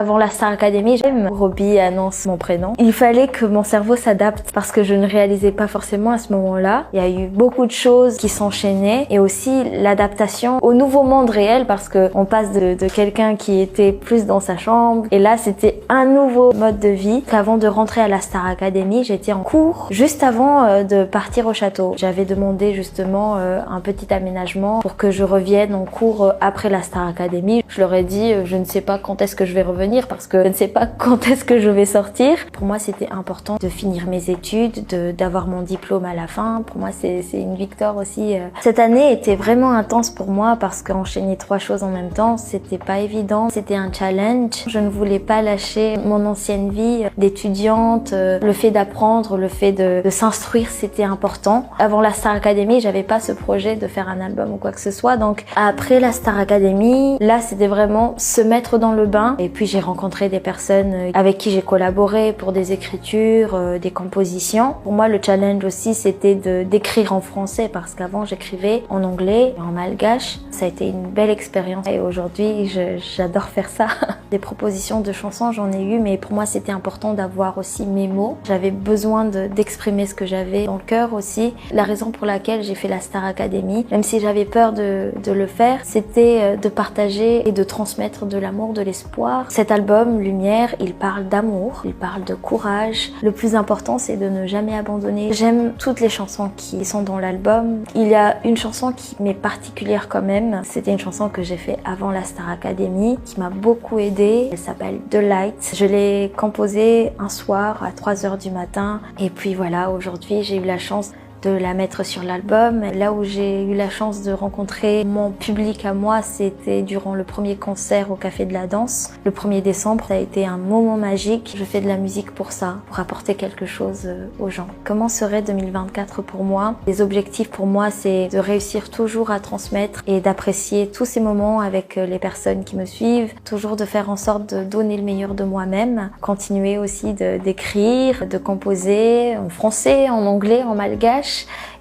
Avant la Star Academy, j'aime Robbie annonce mon prénom. Il fallait que mon cerveau s'adapte parce que je ne réalisais pas forcément à ce moment-là. Il y a eu beaucoup de choses qui s'enchaînaient et aussi l'adaptation au nouveau monde réel parce que on passe de quelqu'un qui était plus dans sa chambre et là c'était un nouveau mode de vie. Avant de rentrer à la Star Academy, j'étais en cours juste avant de partir au château. J'avais demandé justement un petit aménagement pour que je revienne en cours après la Star Academy. Je leur ai dit je ne sais pas quand est-ce que je vais revenir parce que je ne sais pas quand est-ce que je vais sortir. Pour moi, c'était important de finir mes études, d'avoir mon diplôme à la fin. Pour moi, c'est une victoire aussi. Cette année était vraiment intense pour moi parce qu'enchaîner 3 choses en même temps, c'était pas évident. C'était un challenge. Je ne voulais pas lâcher mon ancienne vie d'étudiante. Le fait d'apprendre, le fait de s'instruire, c'était important. Avant la Star Academy, j'avais pas ce projet de faire un album ou quoi que ce soit. Donc après la Star Academy, là, c'était vraiment se mettre dans le bain. Et puis j'ai rencontré des personnes avec qui j'ai collaboré pour des écritures, des compositions. Pour moi, le challenge aussi, c'était d'écrire en français parce qu'avant, j'écrivais en anglais et en malgache. Ça a été une belle expérience et aujourd'hui, j'adore faire ça. Des propositions de chansons, j'en ai eu, mais pour moi, c'était important d'avoir aussi mes mots. J'avais besoin d'exprimer ce que j'avais dans le cœur aussi. La raison pour laquelle j'ai fait la Star Academy, même si j'avais peur de le faire, c'était de partager et de transmettre de l'amour, de l'espoir. Cet album, Lumière, il parle d'amour, il parle de courage. Le plus important, c'est de ne jamais abandonner. J'aime toutes les chansons qui sont dans l'album. Il y a une chanson qui m'est particulière quand même. C'était une chanson que j'ai fait avant la Star Academy, qui m'a beaucoup aidée. Elle s'appelle The Light. Je l'ai composée un soir à 3h du matin. Et puis voilà, aujourd'hui, j'ai eu la chance de la mettre sur l'album. Là où j'ai eu la chance de rencontrer mon public à moi, c'était durant le premier concert au Café de la Danse. Le 1er décembre, ça a été un moment magique. Je fais de la musique pour ça, pour apporter quelque chose aux gens. Comment serait 2024 pour moi? Les objectifs pour moi, c'est de réussir toujours à transmettre et d'apprécier tous ces moments avec les personnes qui me suivent. Toujours de faire en sorte de donner le meilleur de moi-même. Continuer aussi d'écrire, de composer en français, en anglais, en malgache,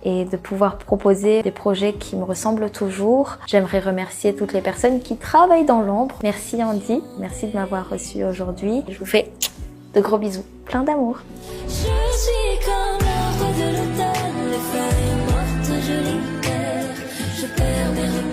et de pouvoir proposer des projets qui me ressemblent toujours. J'aimerais remercier toutes les personnes qui travaillent dans l'ombre. Merci Andy, merci de m'avoir reçu aujourd'hui. Je vous fais de gros bisous, plein d'amour. Je suis comme l'arbre de l'automne, les feuilles mortes, je libère, je perds mes repères.